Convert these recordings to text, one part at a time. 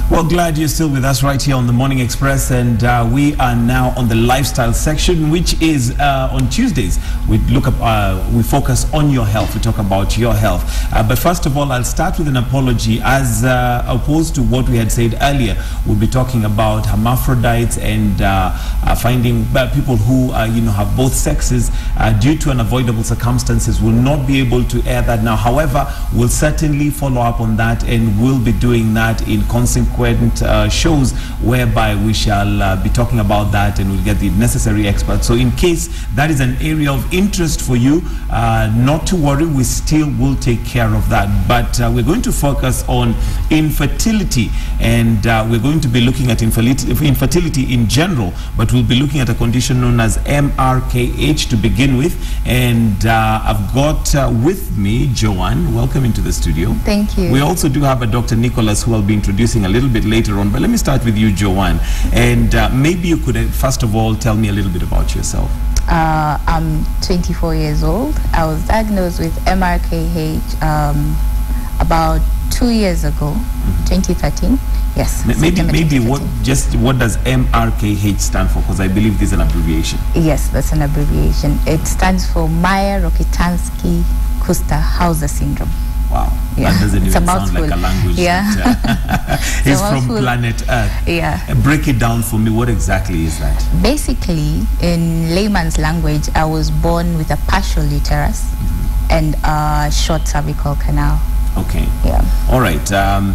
Well, glad you're still with us right here on the Morning Express, and we are now on the lifestyle section, which is on Tuesdays. We focus on your health. We talk about your health. But first of all, I'll start with an apology. As opposed to what we had said earlier, we'll be talking about hermaphrodites and finding people who have both sexes due to unavoidable circumstances. Will not be able to air that now. However, we'll certainly follow up on that, and we'll be doing that in consequent shows whereby we shall be talking about that, and we'll get the necessary experts. So in case that is an area of interest for you, not to worry, we still will take care of that. But we're going to focus on infertility, and we're going to be looking at infertility in general, but we'll be looking at a condition known as MRKH to begin with. And I've got with me Joanne. Welcome into the studio. Thank you. We also do have a Dr. Nicholas who I'll be introducing a little bit later on, but let me start with you, Joanne, and maybe you could first of all tell me a little bit about yourself. I'm 24 years old. I was diagnosed with MRKH about 2 years ago, 2013. Yes. Maybe what does MRKH stand for? Because I believe this is an abbreviation. Yes, that's an abbreviation. It stands for Mayer-Rokitansky-Kuster-Hauser syndrome. Wow, yeah. That doesn't even sound like a language. Yeah. It's from planet Earth. Yeah. Break it down for me. What exactly is that? Basically, in layman's language, I was born with a partial uterus and a short cervical canal. Okay. Yeah. All right.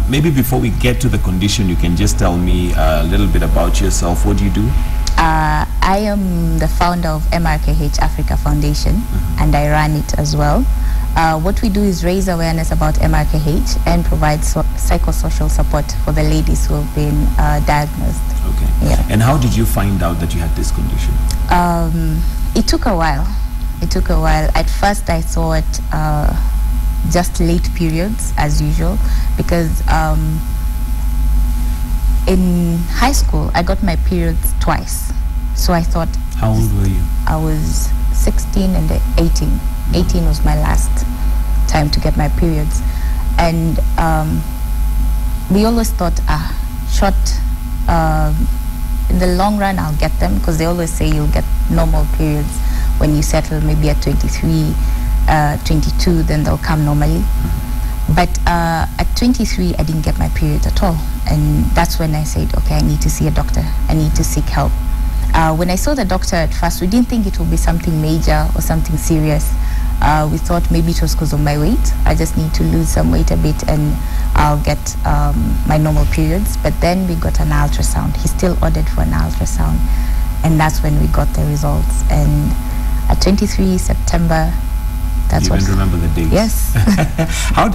Maybe before we get to the condition, you can just tell me a little bit about yourself. What do you do? I am the founder of MRKH Africa Foundation, and I run it as well. What we do is raise awareness about MRKH and provide psychosocial support for the ladies who have been diagnosed. Okay. Yeah. And how did you find out that you had this condition? It took a while. At first I thought just late periods as usual, because in high school I got my periods twice. So I thought... How old were you? I was 16 and 18. 18 was my last time to get my periods, and we always thought in the long run I'll get them, because they always say you'll get normal periods when you settle maybe at 23, 22, then they'll come normally. But at 23 I didn't get my period at all, and that's when I said, okay, I need to see a doctor, I need to seek help. When I saw the doctor at first, we didn't think it would be something major or something serious. We thought maybe it was because of my weight. I just need to lose some weight a bit and I'll get my normal periods. But then we got an ultrasound. He still ordered for an ultrasound, and that's when we got the results. And at 23 September, that's what... You even remember the date? Yes. How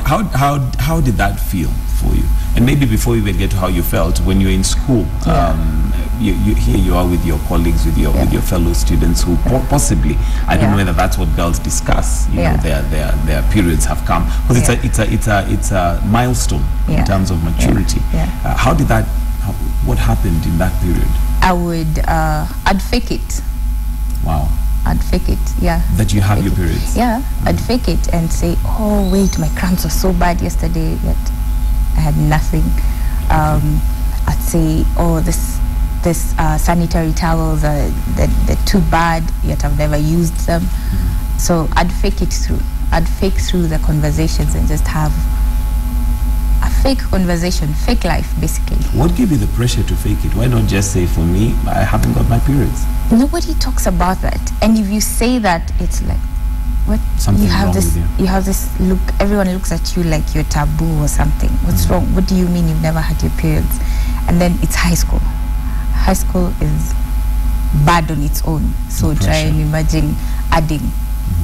did that feel for you? And maybe before we even get to how you felt when you're in school, here you are with your colleagues, with your fellow students who possibly, I don't know whether that's what girls discuss. You know, their periods have come, because it's a milestone in terms of maturity. How did that? What happened in that period? I'd fake it. Wow. I'd fake it, yeah. That you have your periods? Yeah, I'd fake it and say, oh wait, my cramps were so bad yesterday, yet I had nothing. I'd say, oh, this sanitary towels are they're too bad, yet I've never used them. So I'd fake it through. I'd fake through the conversations and just have a fake conversation, fake life, basically. What gave you the pressure to fake it? Why not just say, for me, I haven't got my periods? Nobody talks about that. And if you say that, it's like, what? Something wrong with you. You have this look, everyone looks at you like you're taboo or something. What's wrong? What do you mean you've never had your periods? And then it's high school. High school is bad on its own. So try and imagine adding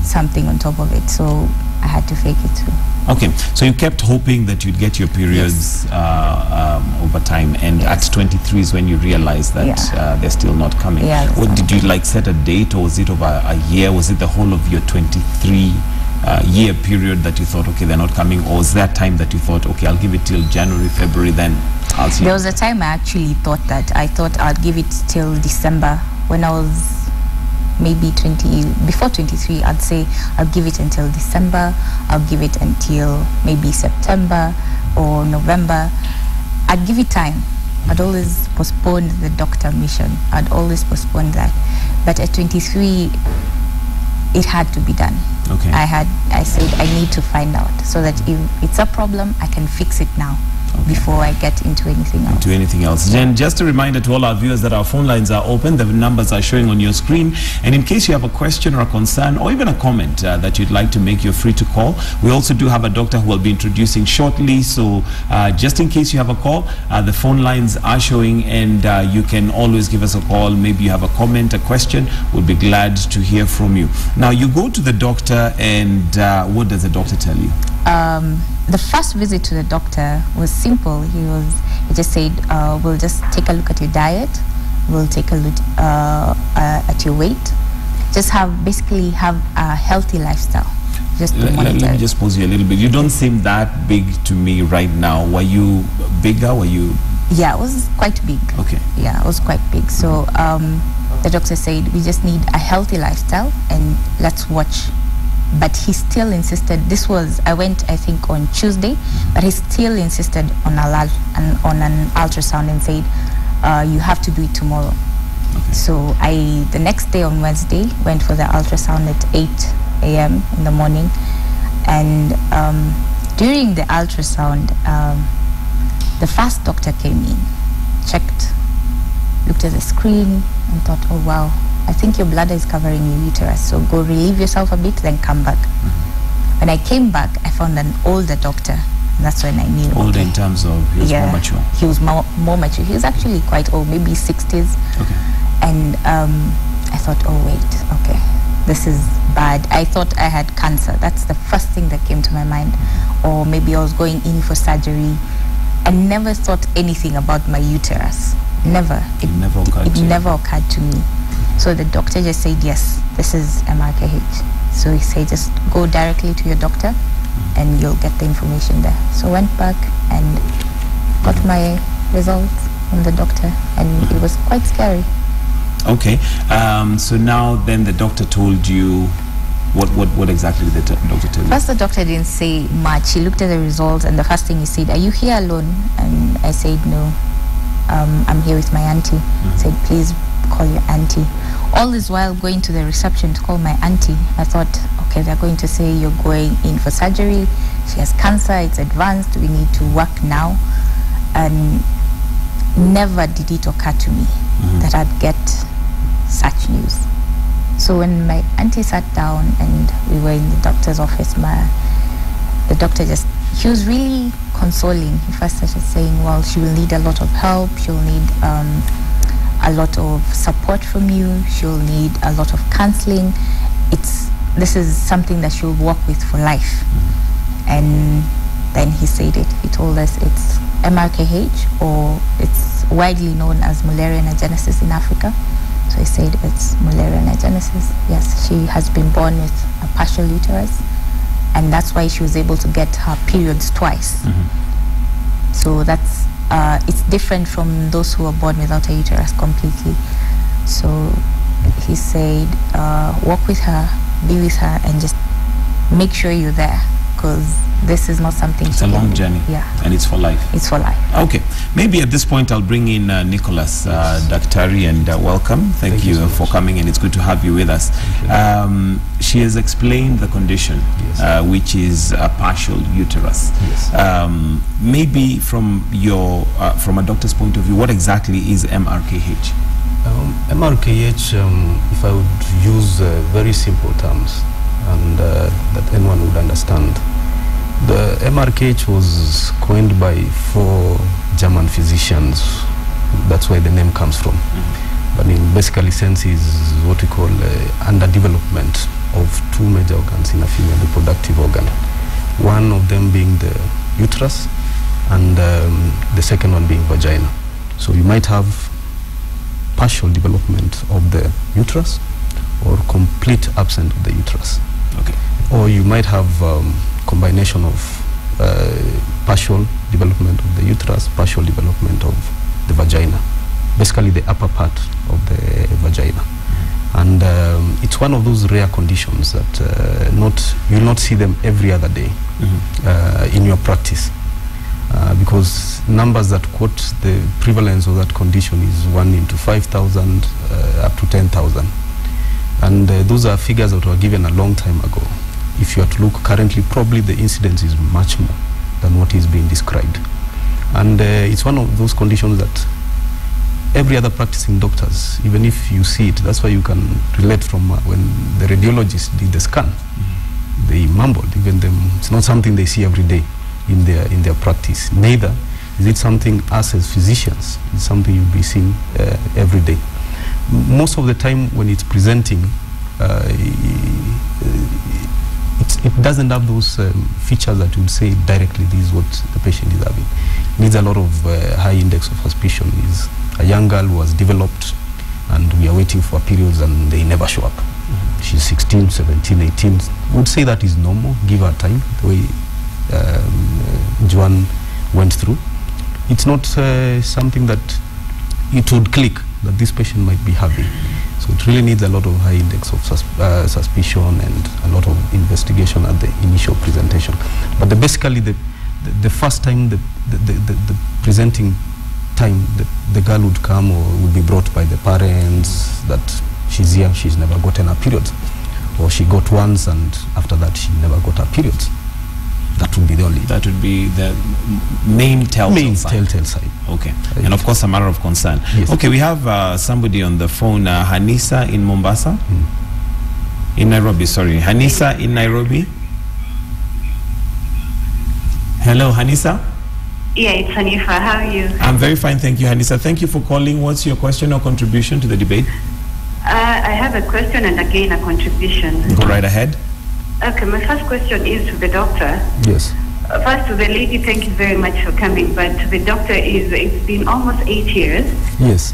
something on top of it. So I had to fake it too. Okay, so you kept hoping that you'd get your periods over time, and at 23 is when you realized that they're still not coming. What did you set a date, or was it over a year? Was it the whole of your 23-year period that you thought, okay, they're not coming, or was that time that you thought, okay, I'll give it till January, February, then I'll see? There was a time I actually thought that. I thought I'd give it till December. When I was maybe before 23, I'd say I'll give it until December, I'll give it until maybe September or November. I'd give it time. I'd always postpone the doctor mission. I'd always postpone that. But at 23, it had to be done. Okay. I said I need to find out so that if it's a problem, I can fix it now. Okay. Before I get into anything else. Jen, just a reminder to all our viewers that our phone lines are open. The numbers are showing on your screen. And in case you have a question or a concern or even a comment that you'd like to make, you're free to call. We also do have a doctor who will be introducing shortly. So just in case you have a call, the phone lines are showing, and you can always give us a call. Maybe you have a comment, a question. We'll be glad to hear from you. Now, you go to the doctor, and what does the doctor tell you? The first visit to the doctor was simple. He just said, we'll just take a look at your diet. We'll take a look at your weight. Just basically have a healthy lifestyle. Just to monitor. Let me just pause you a little bit. You don't seem that big to me right now. Were you bigger? Were you? Yeah, it was quite big. Okay. Yeah, it was quite big. So the doctor said, we just need a healthy lifestyle, and let's watch. But he still insisted. I went, I think, on Tuesday, but he still insisted on an ultrasound and said, you have to do it tomorrow. Okay. So the next day on Wednesday, went for the ultrasound at 8 a.m. in the morning. And during the ultrasound, the first doctor came in, checked, looked at the screen, and thought, oh, wow, I think your bladder is covering your uterus, so go relieve yourself a bit, then come back. When I came back, I found an older doctor. And that's when I knew. Older in terms of, he was more mature? He was more mature. He was actually quite old, maybe 60s. Okay. And I thought, oh, wait, okay, this is bad. I thought I had cancer. That's the first thing that came to my mind. Or maybe I was going in for surgery. I never thought anything about my uterus. Never. It never occurred to me. So the doctor just said, yes, this is MRKH. So he said, just go directly to your doctor and you'll get the information there. So I went back and got my results from the doctor, and it was quite scary. Okay. So now then the doctor told you, what exactly did the doctor tell you? First, the doctor didn't say much. He looked at the results, and the first thing he said, are you here alone? And I said, no, I'm here with my auntie. He said, please call your auntie. All this while going to the reception to call my auntie, I thought, okay, they're going to say you're going in for surgery, she has cancer, it's advanced, we need to work now. And never did it occur to me that I'd get such news. So when my auntie sat down and we were in the doctor's office, the doctor he was really consoling. He first started saying, well, she will need a lot of help, she'll need a lot of support from you, she'll need a lot of counseling. This is something that she'll work with for life. And then he said it. He told us it's MRKH, or it's widely known as Mullerian agenesis in Africa. So he said it's Mullerian agenesis. Yes, she has been born with a partial uterus, and that's why she was able to get her periods twice. So that's it's different from those who are born without a uterus completely. So he said, walk with her, be with her, and just make sure you're there, because this is not something. It's a long journey. Yeah. And it's for life. It's for life. Okay. Maybe at this point I'll bring in Nicholas, Daktari, and welcome. Thank you so for coming, and it's good to have you with us. She has explained the condition, which is a partial uterus. Maybe from a doctor's point of view, what exactly is MRKH? MRKH, if I would use very simple terms and that anyone would understand, the MRKH was coined by 4 German physicians. That's where the name comes from. But in basically sense is what we call underdevelopment of 2 major organs in a female reproductive organ. One of them being the uterus, and the second one being vagina. So you might have partial development of the uterus, or complete absence of the uterus. Okay. Or you might have combination of partial development of the uterus, partial development of the vagina, basically the upper part of the vagina. And it's one of those rare conditions that you'll not see them every other day in your practice. because numbers that quote the prevalence of that condition is 1 into 5,000 up to 10,000. And those are figures that were given a long time ago. If you are to look currently, probably the incidence is much more than what is being described. And it's one of those conditions that every other practicing doctors, even if you see it, that's why you can relate from when the radiologist did the scan, they mumbled, even them, it's not something they see every day in their practice. Neither is it something us as physicians, it's something you'll be seeing every day. Most of the time when it's presenting, it doesn't have those features that would say directly this is what the patient is having. It needs a lot of high index of suspicion. Is a young girl who has developed and we are waiting for periods and they never show up. She's 16, 17, 18. Would say that is normal, give her time, the way Joan went through. It's not something that it would click that this patient might be having. So it really needs a lot of high index of suspicion and a lot of investigation at the initial presentation. But basically the first time the presenting time, the girl would come or would be brought by the parents that she's young, she's never gotten her period, or she got once and after that she never got her period. That would be the only. That would be the main telltale sign. Okay, and of course a matter of concern. Yes. Okay, we have somebody on the phone, Hanisa in Mombasa, in Nairobi. Sorry, Hanisa in Nairobi. Hello, Hanisa. Yeah, it's Hanifa. How are you? I'm very fine, thank you, Hanisa. Thank you for calling. What's your question or contribution to the debate? I have a question and again a contribution. Go right ahead. Okay, my first question is to the doctor. Yes. First to the lady, thank you very much for coming. But to the doctor, it's been almost 8 years. Yes.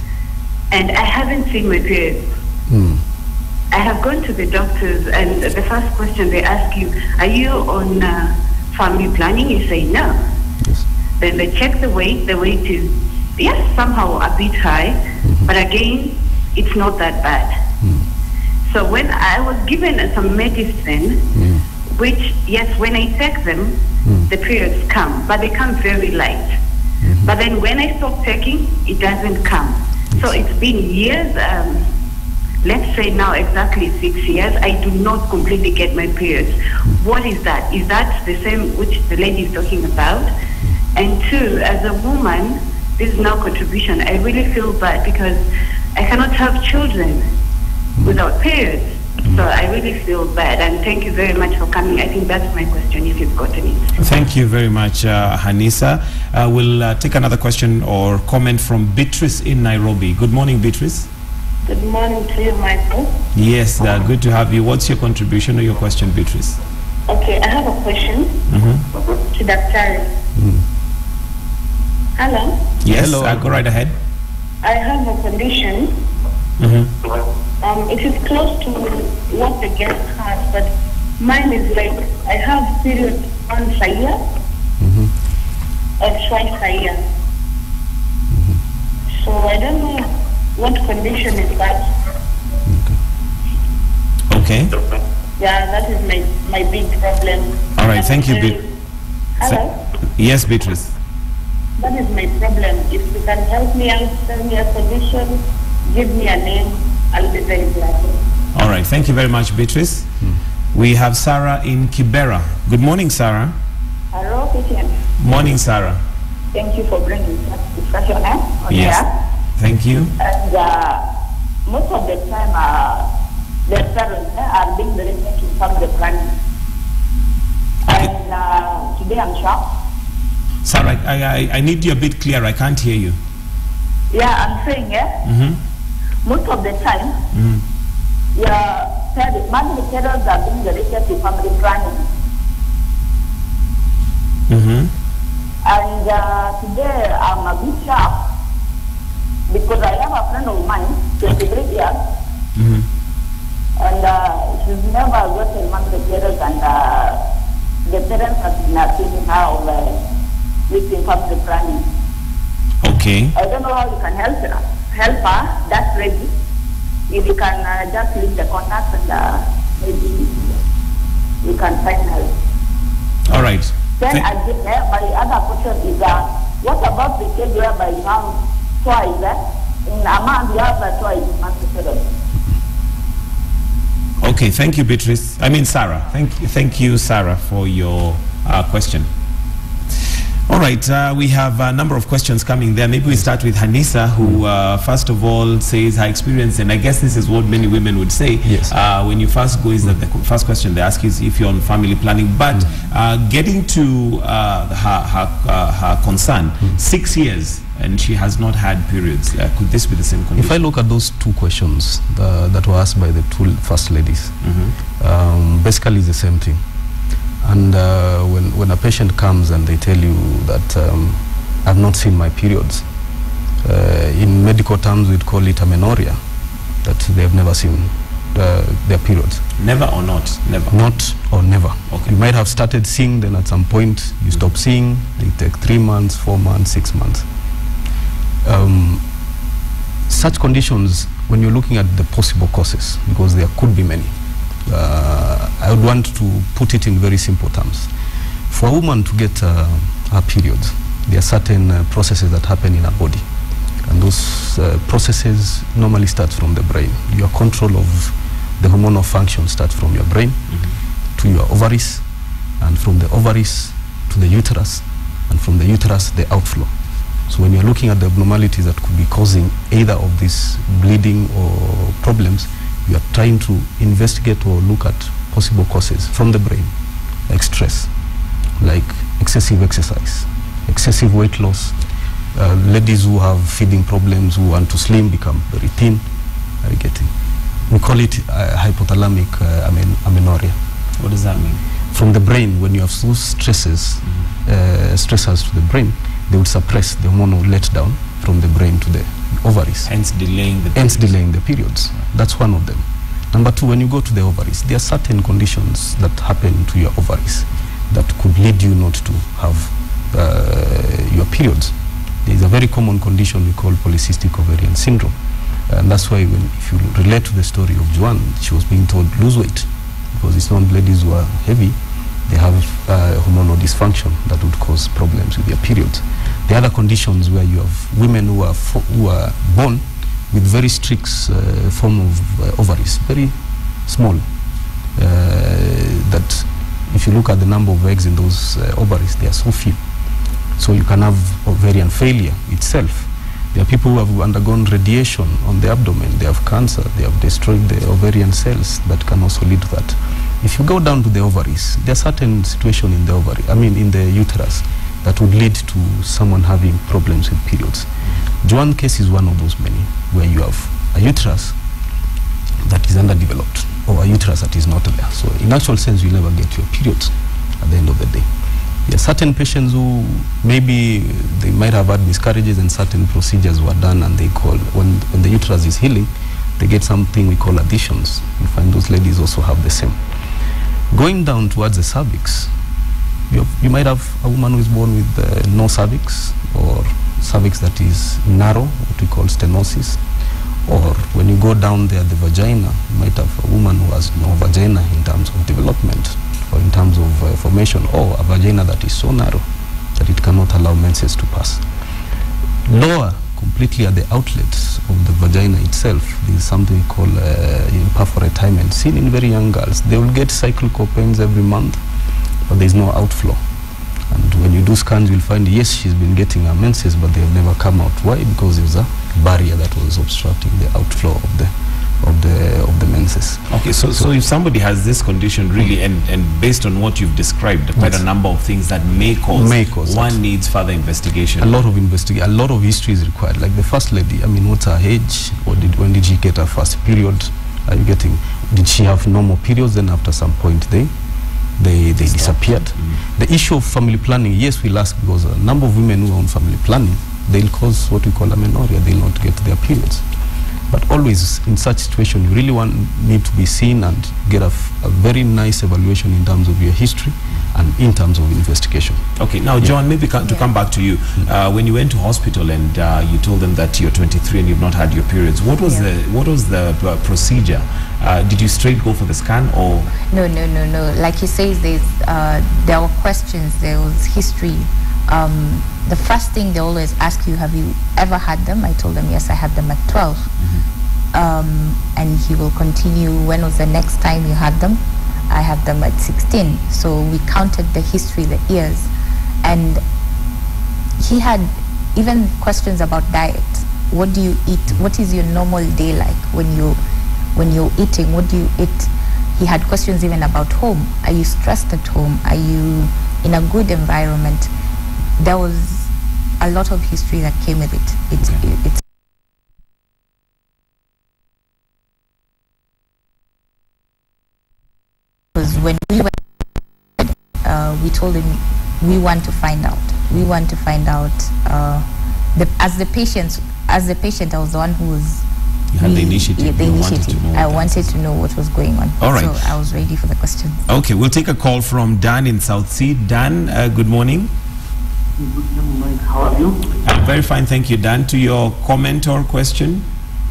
And I haven't seen my period. I have gone to the doctors and the first question they ask you, are you on family planning? You say no. Yes. Then they check the weight is, yes, somehow a bit high, but again, it's not that bad. So when I was given some medicine, which, yes, when I take them, the periods come, but they come very light. But then when I stop taking, it doesn't come. So it's been years, let's say now exactly 6 years, I do not completely get my periods. What is that? Is that the same which the lady is talking about? And two, as a woman, this is now contribution, I really feel bad because I cannot have children without periods. So I really feel bad, and thank you very much for coming. I think that's my question, if you've gotten it. Thank you very much, Hanisa. We'll take another question or comment from Beatrice in Nairobi. Good morning, Beatrice. Good morning to you, Michael. Yes, good to have you. What's your contribution or your question, Beatrice? Okay, I have a question to Dr. Hello? Yes, hello. Go right ahead. I have a condition. It is close to what the guest has, but mine is like I have periods once a year or twice a year. So I don't know what condition is that. Okay. Yeah, that is my big problem. All right, thank you, Hello? Yes, Beatrice. That is my problem. If you can help me out, tell me a condition, give me a name, I'll be very glad. All right, thank you very much, Beatrice. We have Sarah in Kibera. Good morning, Sarah. Hello, Christian. Morning, Sarah. Thank you for bringing that discussion on Yes, here. thank you. And most of the time, the parents are being directed to family planning. And today I'm shocked. Sarah, I need you a bit clearer. I can't hear you. Yeah, I'm saying, most of the time, family parents are being directed to family planning. And today I'm a bit shocked because I have a friend of mine, 23 years, and she's never gotten monthly periods, and the parents have been accusing her of with family planning. Okay. I don't know how you can help her, that's ready. If you can just leave the contact and maybe you can find help. All right. Then again, my other question is, what about the case whereby you have twice, in a month you have twice monthly? Okay, thank you, Beatrice. I mean, Sarah. Thank you, Sarah, for your question. All right, we have a number of questions coming there. Maybe we start with Hanisa, who first of all says her experience, and I guess this is what many women would say. Yes. When you first go, is that the first question they ask is if you're on family planning. But getting to her concern, 6 years, and she has not had periods. Could this be the same condition? If I look at those two questions that were asked by the two first ladies, basically it's the same thing. And when a patient comes and they tell you that I've not seen my periods, in medical terms we'd call it amenorrhea, that they have never seen their periods. Never or not? Never. Not or never. Okay. You might have started seeing, then at some point you stop seeing. They take 3 months, 4 months, 6 months. Such conditions, when you're looking at the possible causes, because there could be many, I would want to put it in very simple terms. For a woman to get her periods, there are certain processes that happen in her body. And those processes normally start from the brain. Your control of the hormonal function starts from your brain to your ovaries, and from the ovaries to the uterus, and from the uterus, the outflow. So when you're looking at the abnormalities that could be causing either of these bleeding or problems, you are trying to investigate or look at possible causes from the brain, like stress, like excessive exercise, excessive weight loss. Ladies who have feeding problems, who want to slim, become very thin, are you getting? We call it hypothalamic amenorrhea. What does that mean? From the brain, when you have those stresses, stressors to the brain, they would suppress the hormonal letdown from the brain to the ovaries. Hence delaying the periods. Hence delaying the periods. That's one of them. Number two, when you go to the ovaries, there are certain conditions that happen to your ovaries that could lead you not to have your periods. There is a very common condition we call polycystic ovarian syndrome. And that's why if you relate to the story of Joanne, she was being told lose weight, because it's not ladies who are heavy, they have hormonal dysfunction that would cause problems with their periods. The other conditions where you have women who are born with very strict form of ovaries, very small, that if you look at the number of eggs in those ovaries, they are so few. So you can have ovarian failure itself. There are people who have undergone radiation on the abdomen, they have cancer, they have destroyed the ovarian cells that can also lead to that. If you go down to the ovaries, there are certain situations in the ovary, in the uterus, that would lead to someone having problems with periods. Joanne's case is one of those many, where you have a uterus that is underdeveloped, or a uterus that is not there. So in actual sense, you never get your periods at the end of the day. There are certain patients who maybe they might have had miscarriages and certain procedures were done, and they call, when the uterus is healing, they get something we call additions. You find those ladies also have the same. Going down towards the cervix, you might have a woman who is born with no cervix, or cervix that is narrow, what we call stenosis. Or when you go down there, the vagina, you might have a woman who has no vagina in terms of development, or in terms of formation, or a vagina that is so narrow that it cannot allow menses to pass. Lower, completely at the outlets of the vagina itself, there is something we call imperforate hymen, seen in very young girls. They will get cyclical pains every month, but there is no outflow. And when you do scans, you'll find, yes, she's been getting her menses, but they have never come out. Why? Because there was a barrier that was obstructing the outflow of the menses. Okay, so if somebody has this condition really, and based on what you've described, quite a number of things that may cause one needs further investigation. A lot of investigation, a lot of history is required. Like the first lady, what's her age? Or when did she get her first period? Are you getting? Did she have normal periods? Then after some point they disappeared. The issue of family planning, yes, we'll ask, because a number of women who are on family planning, they'll cause what we call amenorrhea. They'll not get their periods. But always in such situation, you really need to be seen and get a very nice evaluation in terms of your history and in terms of investigation. Okay, now John, maybe to come back to you, when you went to hospital and you told them that you're 23 and you've not had your periods, what was the procedure? Did you straight go for the scan or? No. Like he says, there were questions, there was history. The first thing they always ask you, have you ever had them? I told them, yes, I had them at 12. And he will continue, when was the next time you had them? I had them at 16. So we counted the history, the years. And he had even questions about diet. What do you eat? What is your normal day like when you're eating? What do you eat? He had questions even about home. Are you stressed at home? Are you in a good environment? There was a lot of history that came with it. Because when we went, we told him we want to find out. We want to find out. As the patient, I was the one who was. You had the initiative. I wanted to know what was going on. All right. So I was ready for the questions. Okay, we'll take a call from Dan in South Sea. Dan, good morning. Good morning. How are you? I'm very fine, thank you. Dan, to your comment or question?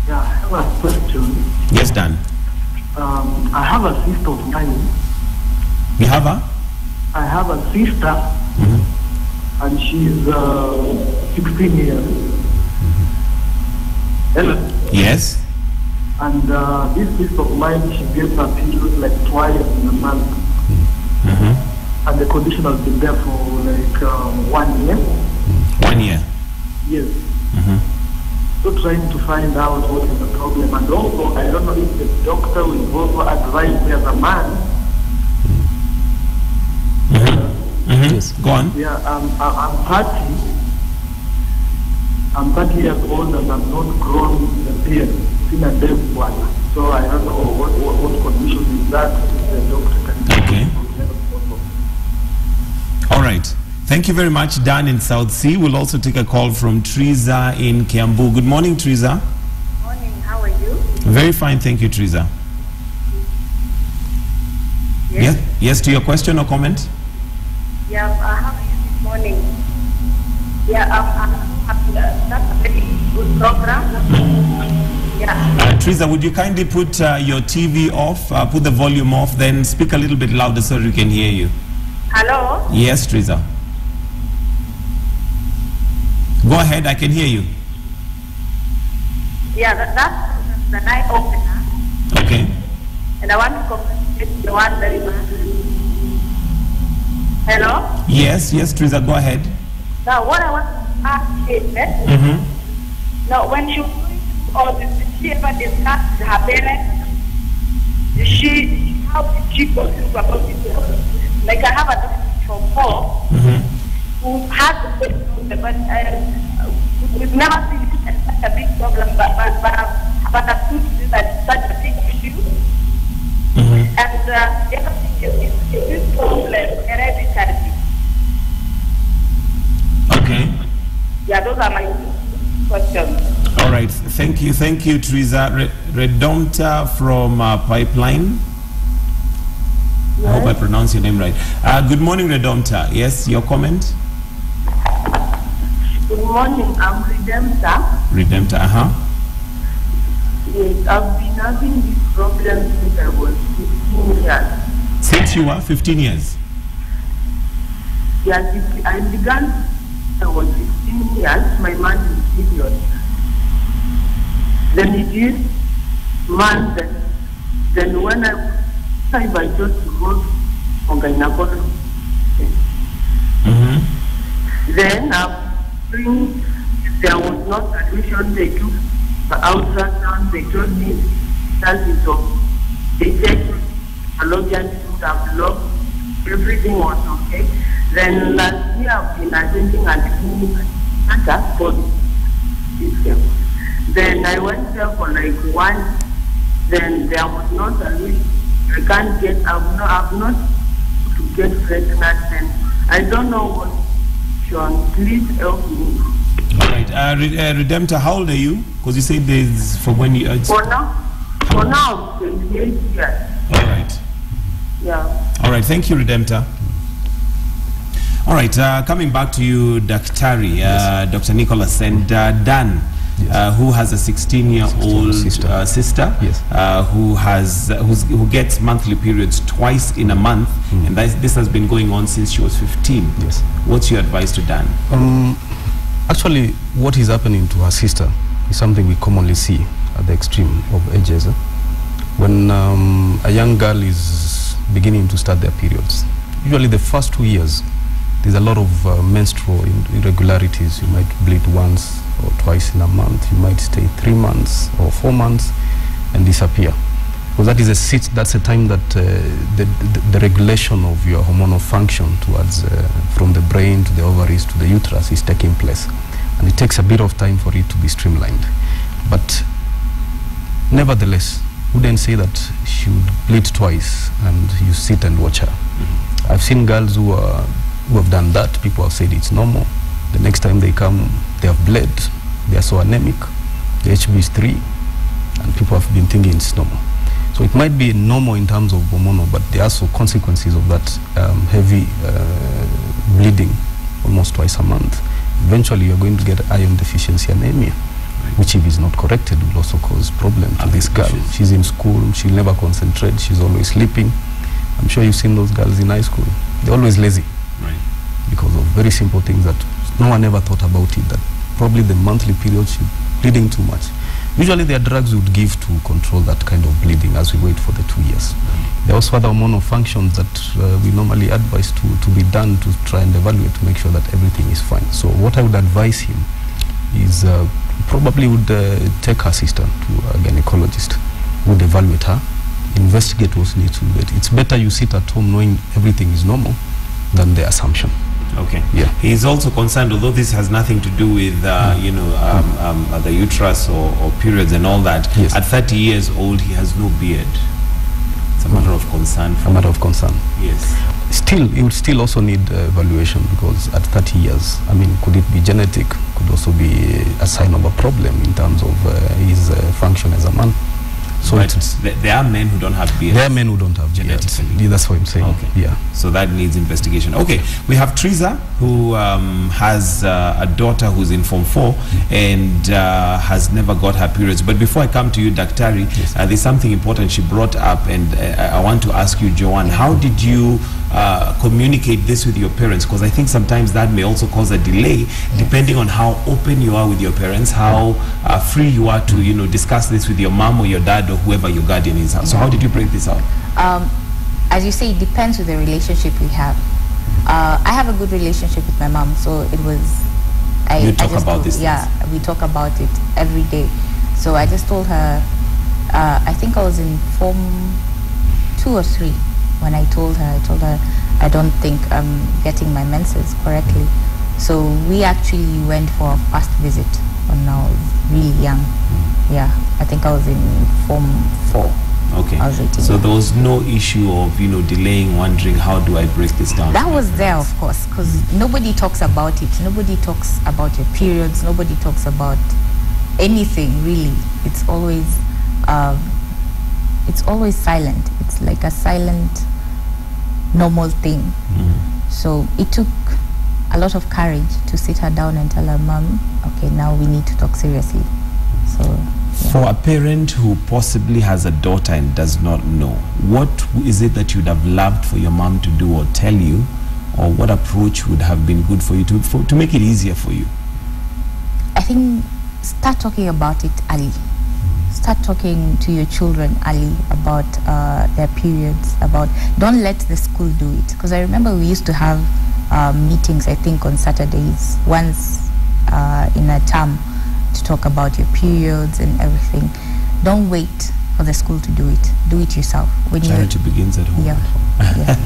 Yeah, I have a question. Yes, Dan. I have a sister of mine. You have a? I have a sister, and she's 16 years. Hello? Yes. And this sister of mine, she gets her period like twice in a month. And the condition has been there for like 1 year. 1 year? Yes. So trying to find out what is the problem. And also, I don't know if the doctor will also advise me as a man. Yes, go on. Yeah, I'm 30. I'm 30 years old and I'm not grown the beard. It's in a dead one. So I don't know what condition is that the doctor can do. Okay. All right. Thank you very much, Dan in South Sea. We'll also take a call from Teresa in Kiambu. Good morning, Teresa. Morning, how are you? Very fine, thank you, Teresa. Yes. Yes, to your question or comment? Yeah, how are you this morning? Yeah, that's a very good program. Yeah. Teresa, would you kindly put your TV off, put the volume off, then speak a little bit louder so we can hear you. Hello? Yes, Teresa. Go ahead, I can hear you. Yeah, that's the eye opener. Okay. And I want to congratulate the one very much. Hello? Yes, Teresa, go ahead. Now, what I want to ask is that, now, when she was going through all this, did she ever discuss with her parents? How did she go through about it? Like, I have a daughter from 4 who has the same problem, but we've never seen it as such a big problem, but I've seen that it's such a big issue. And the other thing is this problem hereditary? Okay. Yeah, those are my questions. All right. Thank you, Teresa. Redomta from Pipeline. Yes. I hope I pronounce your name right. Good morning, Redomta. Yes, your comment? Good morning, I'm Redempta. Redempta, Yes, I've been having this problem since I was 15 years. Since you were 15 years? Yes, I began when I was 15 years, my month is period. Then it is month, then when I chose to go on gynecology. Then there was not admission, they took the ultrasound, they told me that is of they checked Logan blocked, everything was okay. Then last year I've been attending a clinic for this. Then I went there for like 1, then there was not a wish. I can't get, I'm not to get pregnant, and I don't know what. Please help me. All right. Redemptor, how old are you? Because you said there's for when you... For now, 28 years. All right. Yeah. All right. Thank you, Redemptor. All right. Coming back to you, Daktari, yes. Dr. Nicholas, and Dan, yes. Who has a 16-year-old sister yes. who gets monthly periods twice in a month, and this has been going on since she was 15. Yes. What's your advice to Dan? Actually, what is happening to her sister is something we commonly see at the extreme of ages. When a young girl is beginning to start their periods, usually the first 2 years, there's a lot of menstrual irregularities. You might bleed once or twice in a month. You might stay 3 months or 4 months and disappear. Because that is that's a time that the regulation of your hormonal function towards from the brain to the ovaries to the uterus is taking place, and it takes a bit of time for it to be streamlined. But nevertheless, wouldn't say that she would bleed twice and you sit and watch her. I've seen girls who have done that. People have said it's normal. The next time they come, they have bled. They are so anemic. The HB is 3, and people have been thinking it's normal. So it might be normal in terms of hormonal, but there are also consequences of that heavy bleeding almost twice a month. Eventually, you're going to get iron deficiency anemia, which if is not corrected will also cause problem to this girl. She's in school, she'll never concentrate, she's always sleeping. I'm sure you've seen those girls in high school. They're always lazy, right? Because of very simple things that no one ever thought about it, that probably the monthly period she's bleeding too much. Usually there are drugs we would give to control that kind of bleeding as we wait for the 2 years. There are also other hormonal functions that we normally advise to be done to try and evaluate to make sure that everything is fine. So what I would advise him is probably would take her sister to a gynecologist, would evaluate her, investigate what needs to be. It's better you sit at home knowing everything is normal than the assumption. Okay. Yeah. He's also concerned, although this has nothing to do with the uterus or periods and all that. Yes. At 30 years old, he has no beard. It's a matter of concern. A matter of concern. Yes. Still, he would still also need evaluation, because at 30 years, I mean, could it be genetic? Could also be a sign of a problem in terms of his function as a man. So there are men who don't have beards. There are men who don't have genetically. Yeah, that's what I'm saying. Okay. Yeah. So that needs investigation. Okay, we have Teresa, who has a daughter who's in Form 4 and has never got her periods. But before I come to you, Daktari, yes. There's something important she brought up, and I want to ask you, Joanne, how did you communicate this with your parents? Because I think sometimes that may also cause a delay, depending on how open you are with your parents, how free you are to discuss this with your mom or your dad or whoever your guardian is. So how did you break this out? As you say, it depends with the relationship we have. I have a good relationship with my mom, so it was... You talk about this? Yeah, we talk about it every day. So I just told her, I think I was in Form 2 or 3 when I told her I don't think I'm getting my menses correctly. So we actually went for a first visit when I was really young. Yeah, I think I was in Form 4. Okay. I was 18. So there was no issue of, delaying, wondering, how do I break this down? That was there, of course, because nobody talks about it. Nobody talks about your periods. Nobody talks about anything, really. It's always silent. It's like a silent, normal thing. So it took a lot of courage to sit her down and tell her, Mom, okay, now we need to talk seriously. So... yeah. For a parent who possibly has a daughter and does not know, what is it that you'd have loved for your mom to do or tell you, or what approach would have been good for you to make it easier for you? I think start talking about it early. Start talking to your children early about their periods. Don't let the school do it, because I remember we used to have meetings, I think on Saturdays, once in a term, to talk about your periods and everything. Don't wait for the school to do it. Do it yourself. Charity begins at home. Yeah.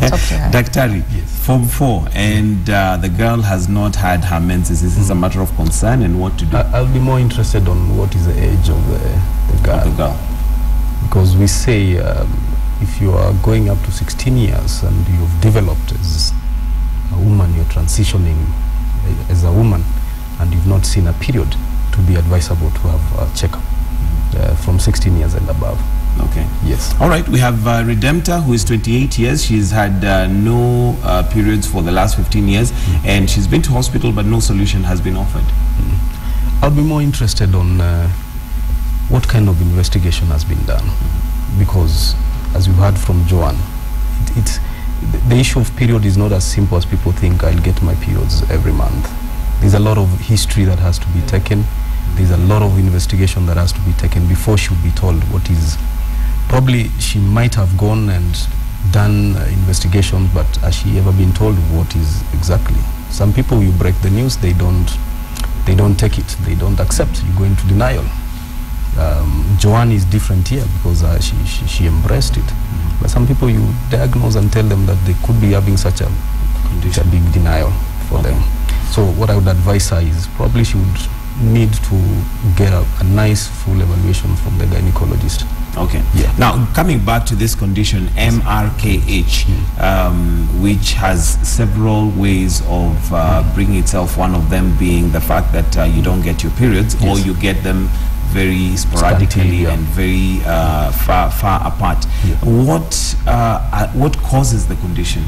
Talk to her. Daktari, yes. Form 4, and the girl has not had her menses. This is a matter of concern, and what to do? I'll be more interested on what is the age of the girl. Because we say if you are going up to 16 years and you've developed as a woman, you're transitioning as a woman, and you've not seen a period, to be advisable to have a checkup from 16 years and above. Okay. Yes. All right. We have Redempta, who is 28 years. She's had no periods for the last 15 years, and she's been to hospital, but no solution has been offered. I'll be more interested on what kind of investigation has been done, because as you heard from Joanne, the issue of period is not as simple as people think. I'll get my periods every month. There's a lot of history that has to be taken. There's a lot of investigation that has to be taken before she'll be told what is. Probably she might have gone and done investigation, but has she ever been told what is exactly? Some people, you break the news, they don't take it, they don't accept, you go into denial. Joanne is different here because she embraced it. But some people, you diagnose and tell them that they could be having such a big denial for them. So what I would advise her is probably she would need to get a nice full evaluation from the gynecologist. Okay. Yeah. Now, coming back to this condition, MRKH, which has several ways of bringing itself, one of them being the fact that you don't get your periods, or you get them very sporadically and very far apart. Yeah. What causes the condition?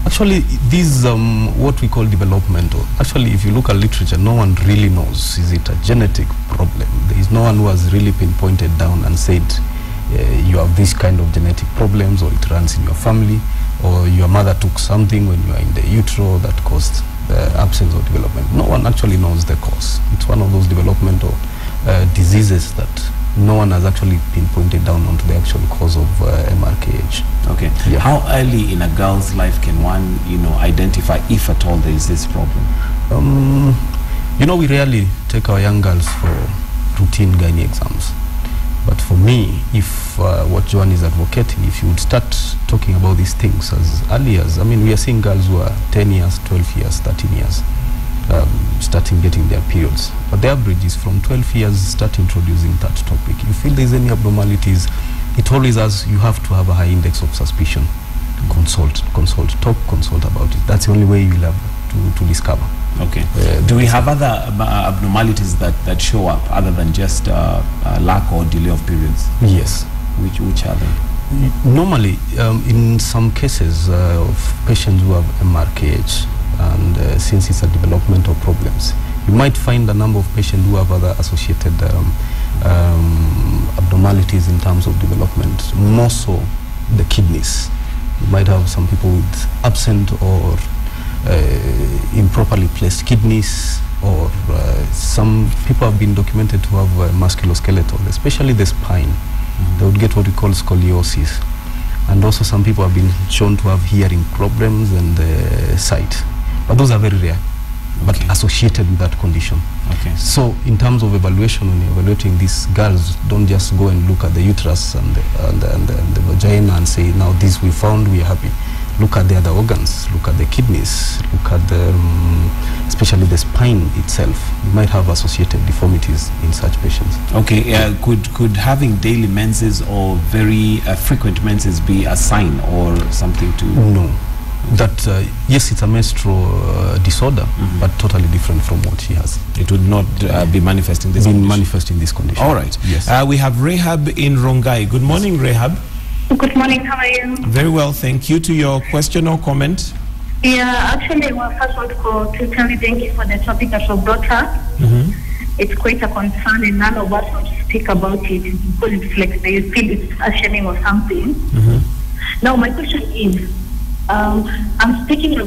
Actually, these what we call developmental. Actually, if you look at literature, no one really knows. Is it a genetic problem? There is no one who has really pinpointed down and said you have this kind of genetic problems, or it runs in your family, or your mother took something when you are in the utero that caused the absence of development. No one actually knows the cause. It's one of those developmental diseases that no one has actually pinpointed down onto the actual cause of MRKH. Okay. Yeah. How early in a girl's life can one, identify, if at all, there is this problem? We rarely take our young girls for routine gynae exams. But for me, if what Joanne is advocating, if you would start talking about these things as early as, we are seeing girls who are 10 years, 12 years, 13 years, starting getting their periods. But the average is from 12 years, start introducing that topic. You feel there's any abnormalities, it always has, you have to have a high index of suspicion. Consult about it. That's the only way you'll have to discover. Okay. Do we have other abnormalities that show up other than just lack or delay of periods? Yes. Which are they? Normally, in some cases of patients who have MRKH, and since it's a developmental problems, you might find a number of patients who have other associated abnormalities in terms of development, more so the kidneys. You might have some people with absent or improperly placed kidneys, or some people have been documented to have musculoskeletal, especially the spine. They would get what we call scoliosis. And also some people have been shown to have hearing problems and sight. But those are very rare, but associated with that condition. Okay. So in terms of evaluation, when you're evaluating these girls, don't just go and look at the uterus and the vagina and say, now this we found, we are happy. Look at the other organs, look at the kidneys, look at the, especially the spine itself. You might have associated deformities in such patients. Okay, could having daily menses or very frequent menses be a sign or something to... No. That, yes, it's a menstrual disorder, but totally different from what she has. It would not be manifesting this condition? Manifesting this condition. All right. Yes. We have Rehab in Rongai. Good morning, Rehab. Good morning, how are you? Very well, thank you. To your question or comment? Yeah, actually, I first want to tell you thank you for the topic that you brought up. It's quite a concern, and none of us want to speak about it because it's like they feel it's a shaming or something. Now, my question is, I'm speaking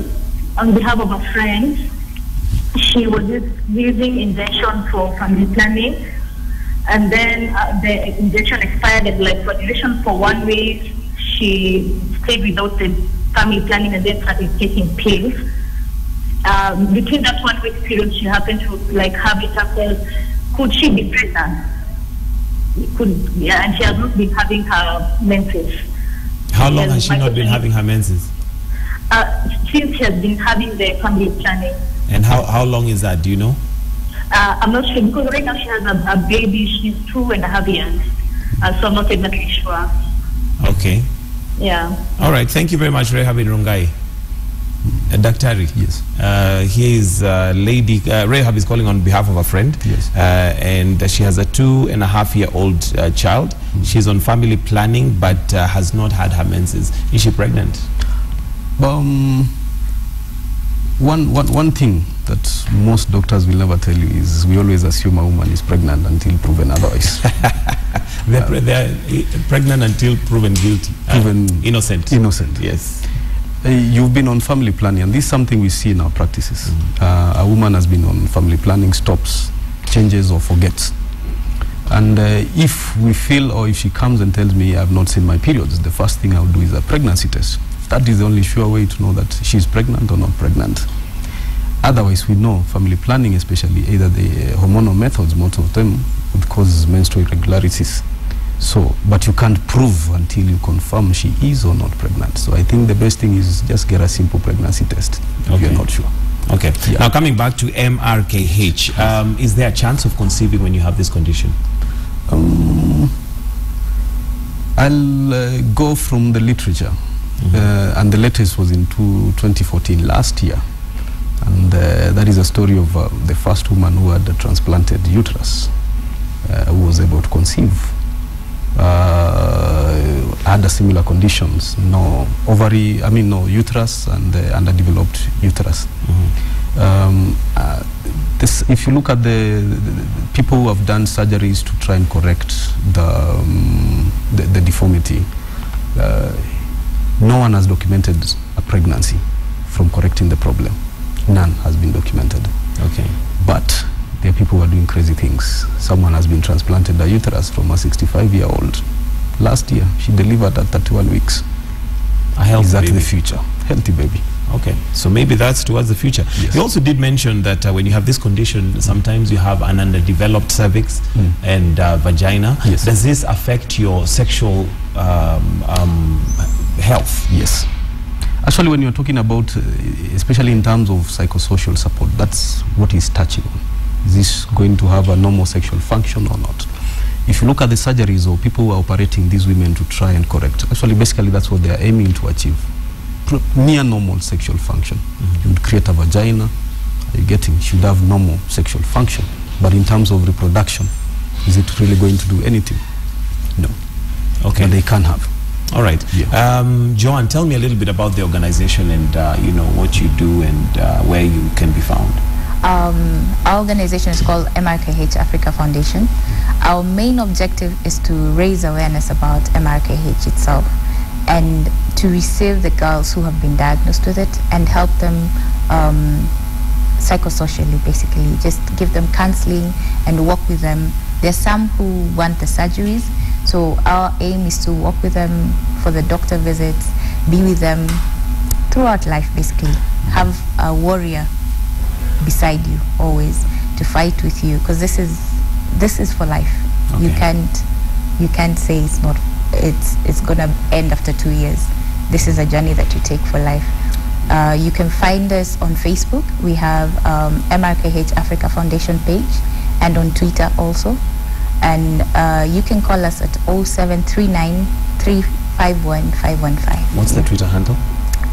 on behalf of a friend. She was using injection for family planning, and then the injection expired, and like for duration for 1 week, she stayed without the family planning and then started taking pills. Between that 1 week period, she happened to have it after. Could she be pregnant? And she has not been having her menses. How long has she not been having her menses? Since she has been having the family planning. And how long is that? Do you know? I'm not sure, because right now she has a baby. She's 2.5 years, so I'm not exactly sure. Okay. Yeah. All right. Thank you very much, Rehab in Rongai. Daktari. Yes. Here is lady, Rahab is calling on behalf of a friend. Yes. And she has a 2.5-year-old child. She's on family planning, but has not had her menses. Is she pregnant? One thing that most doctors will never tell you is we always assume a woman is pregnant until proven otherwise. They're pregnant until proven guilty. Proven innocent. Innocent. Yes. You've been on family planning, and this is something we see in our practices. A woman has been on family planning, stops, changes, or forgets. And if we feel, or if she comes and tells me I've not seen my periods, the first thing I'll do is a pregnancy test. That is the only sure way to know that she's pregnant or not pregnant. Otherwise, we know family planning, especially either the hormonal methods, most of them would cause menstrual irregularities. So, but you can't prove until you confirm she is or not pregnant. So I think the best thing is just get a simple pregnancy test if you're not sure. Okay. Yeah. Now coming back to MRKH, is there a chance of conceiving when you have this condition? I'll go from the literature. And the latest was in 2014, last year. And that is a story of the first woman who had a transplanted uterus, who was able to conceive. Had similar conditions, no ovary, no uterus, and underdeveloped uterus. If you look at the people who have done surgeries to try and correct the deformity, no one has documented a pregnancy from correcting the problem. None has been documented. Okay. But there are people who are doing crazy things. Someone has been transplanted a uterus from a 65-year-old. Last year, she delivered at 31 weeks. A healthy Is that baby. the future? Healthy baby. Okay, so maybe that's towards the future. Yes. You also did mention that when you have this condition, sometimes you have an underdeveloped cervix and vagina. Yes. Does this affect your sexual health? Yes. Actually, when you're talking about, especially in terms of psychosocial support, that's what he's touching on. Is this going to have a normal sexual function or not? If you look at the surgeries or people who are operating these women to try and correct, actually, basically, that's what they're aiming to achieve. Near normal sexual function. You would create a vagina, you're getting, should have normal sexual function. But in terms of reproduction, is it really going to do anything? No. Okay. But they can have. All right. Yeah. Joanne, tell me a little bit about the organization and what you do and where you can be found. Our organization is called MRKH Africa Foundation. Our main objective is to raise awareness about MRKH itself and to receive the girls who have been diagnosed with it and help them psychosocially, basically. Just give them counseling and work with them. There's some who want the surgeries, so our aim is to work with them for the doctor visits, be with them throughout life, basically. Have a warrior beside you always to fight with you, because this is for life. Okay. You can't say it's gonna end after 2 years. This is a journey that you take for life. You can find us on Facebook. We have MRKH Africa Foundation page, and on Twitter also. And you can call us at 0739 351 515. What's the Twitter handle?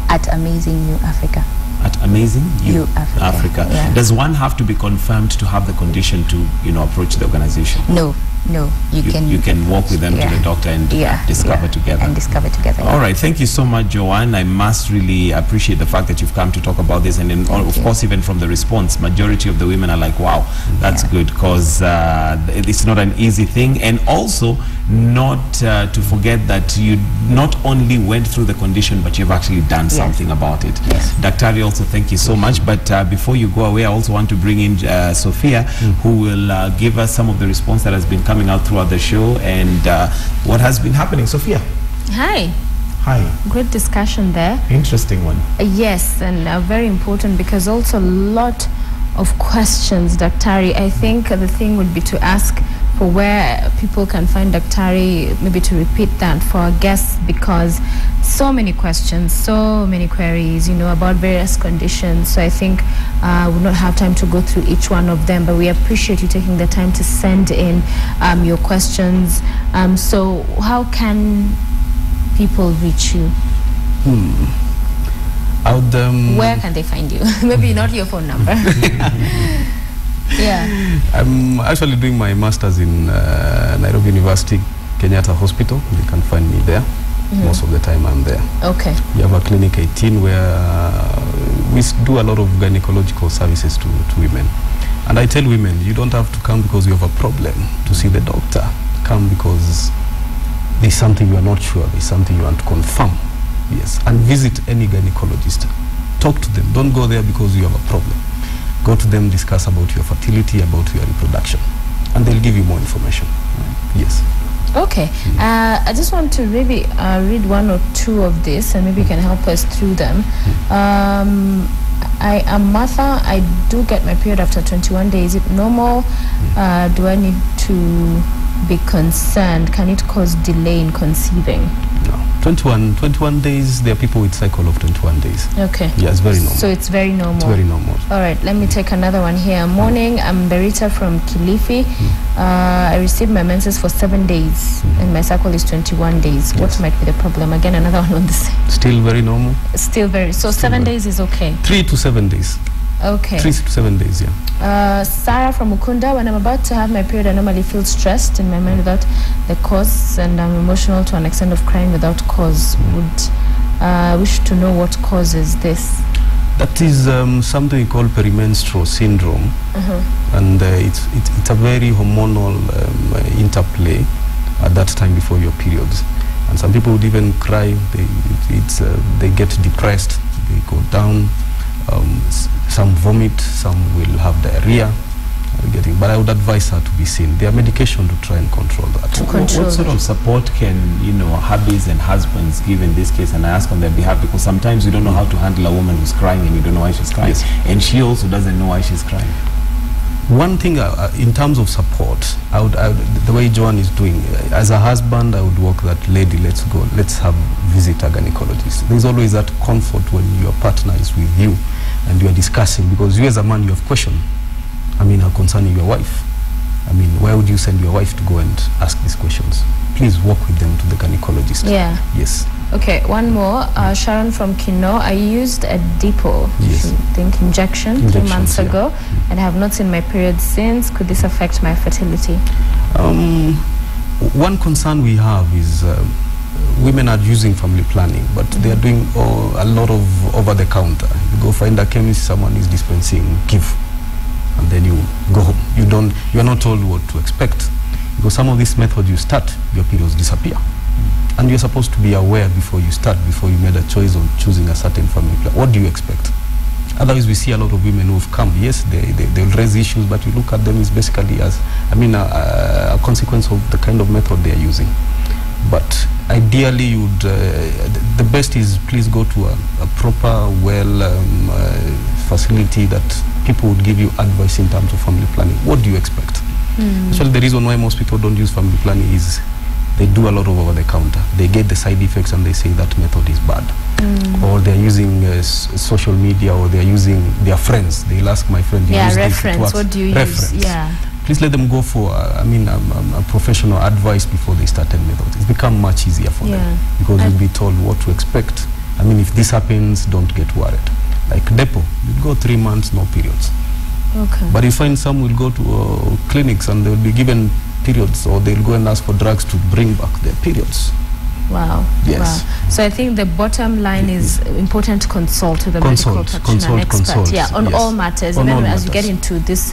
At Amazing New Africa. At Amazing You Africa. Yeah. Does one have to be confirmed to have the condition to approach the organization? No, you can walk with them to the doctor and discover together. And discover together. All right, thank you so much, Joanne. I must really appreciate the fact that you've come to talk about this, and then, of course, even from the response, majority of the women are like, wow, that's good, because it's not an easy thing, and also not to forget that you not only went through the condition, but you've actually done something about it. Yes. Daktari, also thank you so much, but before you go away, I also want to bring in Sophia, who will give us some of the response that has been coming out throughout the show and what has been happening. Sophia. Hi. Hi. Great discussion there. Interesting one. Yes, and very important, because also a lot of questions, Daktari. I think the thing would be to ask for where people can find Daktari, maybe to repeat that for our guests, because so many questions, so many queries, about various conditions. So I think we will not have time to go through each one of them, but we appreciate you taking the time to send in your questions. So how can people reach you? Where can they find you? Maybe not your phone number. Yeah. I'm actually doing my master's in Nairobi University, Kenyatta Hospital. You can find me there. Most of the time I'm there. Okay. We have a clinic 18 where we do a lot of gynecological services to women. And I tell women, you don't have to come because you have a problem to see the doctor. Come because there's something you are not sure, there's something you want to confirm. Yes. And visit any gynecologist. Talk to them. Don't go there because you have a problem. Go to them, discuss about your fertility, about your reproduction. And they'll give you more information. Yes. Okay. I just want to maybe read one or two of this, and maybe you can help us through them. I am Martha. I do get my period after 21 days. Is it normal? Do I need to be concerned? Can it cause delay in conceiving? No. 21 days, there are people with cycle of 21 days. Okay. Yeah, it's very normal. So it's very normal. It's very normal. All right, let me take another one here. Morning, I'm Berita from Kilifi. I received my menses for 7 days, and my cycle is 21 days. What might be the problem? Again, another one on the same. Still very normal? Still very. So 7 days is okay? 3 to 7 days. Okay. 3 to 7 days, yeah. Sarah from Ukunda, when I'm about to have my period, I normally feel stressed in my mind without the cause, and I'm emotional to an extent of crying without cause. Would wish to know what causes this. That is something we call perimenstrual syndrome, and it's a very hormonal interplay at that time before your periods. And some people would even cry, they get depressed, they go down. Some vomit, some will have diarrhea. But I would advise her to be seen. There are medication to try and control that. What sort of support can hubbies and husbands give in this case? And I ask on their behalf because sometimes you don't know how to handle a woman who's crying and you don't know why she's crying, and she also doesn't know why she's crying. One thing in terms of support, the way Joan is doing, as a husband, I would walk that lady, let's go, let's visit a gynecologist. There's always that comfort when your partner is with you and you are discussing, because you as a man, you have questions. Concerning your wife. Why would you send your wife to go and ask these questions? Please walk with them to the gynecologist. Yeah. Yes. Okay, one more. Sharon from Kino. I used a depot, injection 3 months ago, and I have not seen my period since. Could this affect my fertility? One concern we have is women are using family planning, but they are doing a lot of over-the-counter. You go find a chemist, someone is dispensing give, and then you go home. You are not told what to expect, because some of these methods you start, your periods disappear. And you're supposed to be aware before you start, before you made a choice of choosing a certain family plan. What do you expect? Otherwise, we see a lot of women who have come. Yes, they'll raise issues, but you look at them as basically as, a consequence of the kind of method they are using. But ideally, the best is please go to a proper, facility that people would give you advice in terms of family planning. What do you expect? Actually, the reason why most people don't use family planning is they do a lot of over-the-counter. They get the side effects and they say that method is bad. Or they're using social media, or they're using their friends. They'll ask my friend, reference. What do you use? Yeah. Please let them go for a professional advice before they start any method. It's become much easier for them, because you'll be told what to expect. If this happens, don't get worried. Like Depo, you go 3 months, no periods. Okay. But you find some will go to clinics and they'll be given periods, or they'll go and ask for drugs to bring back their periods. Wow. Yes. Wow. So I think the bottom line is important to consult with a medical practitioner, expert. Yeah, on all matters. On even all as you get into this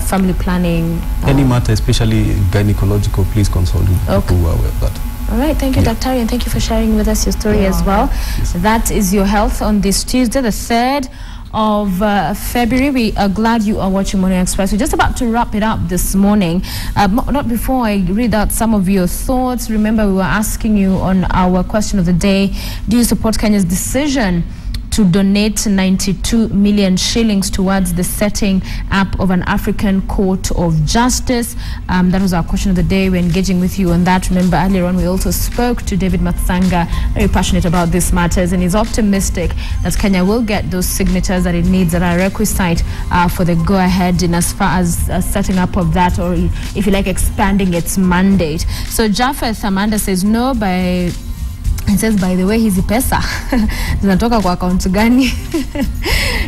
family planning. Any matter, especially gynecological, please consult with people who are aware of that. All right, thank you, Dr. and thank you for sharing with us your story as well. Yes. That is your health on this Tuesday, the 3rd of February. We are glad you are watching Morning Express. We're just about to wrap it up this morning. Not before I read out some of your thoughts. Remember, we were asking you on our question of the day, do you support Kenya's decision to donate 92 million shillings towards the setting up of an African Court of Justice? That was our question of the day. We're engaging with you on that. Remember, earlier on we also spoke to David Matsanga, very passionate about these matters, and he's optimistic that Kenya will get those signatures that it needs that are requisite for the go-ahead in as far as setting up of that, or if you like, expanding its mandate. So Japheth Amanda says no by and says, by the way, hizi pesa zinatoka kwa account gani?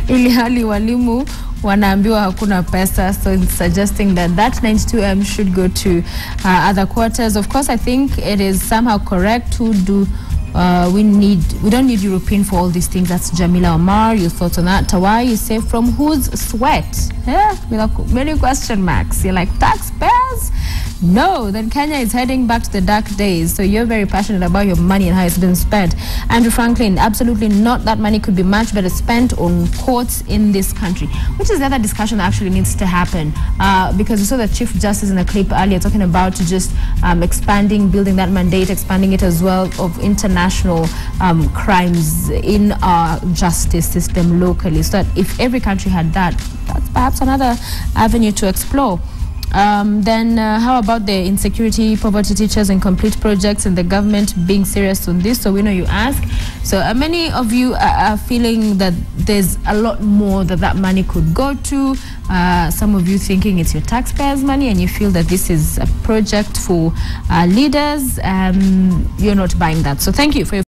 Ili hali walimu wanaambiwa hakuna pesa, so it's suggesting that that 92M should go to other quarters. Of course, I think it is somehow correct to do. We don't need European for all these things. That's Jamila Omar. Your thoughts on that? Tawai, you say from whose sweat? Yeah, many question marks. You're like, taxpayers? No, then Kenya is heading back to the dark days. So you're very passionate about your money and how it's been spent. Andrew Franklin, absolutely not. That money could be much better spent on courts in this country, which is the other discussion that actually needs to happen. Because we saw the Chief Justice in a clip earlier talking about just expanding, building that mandate, expanding it as well of international crimes in our justice system locally. So that if every country had that, that's perhaps another avenue to explore. Then how about the insecurity, poverty, teachers and complete projects and the government being serious on this? So we know you ask. So many of you are feeling that there's a lot more that money could go to. Some of you thinking it's your taxpayers' money and you feel that this is a project for leaders. You're not buying that. So thank you for your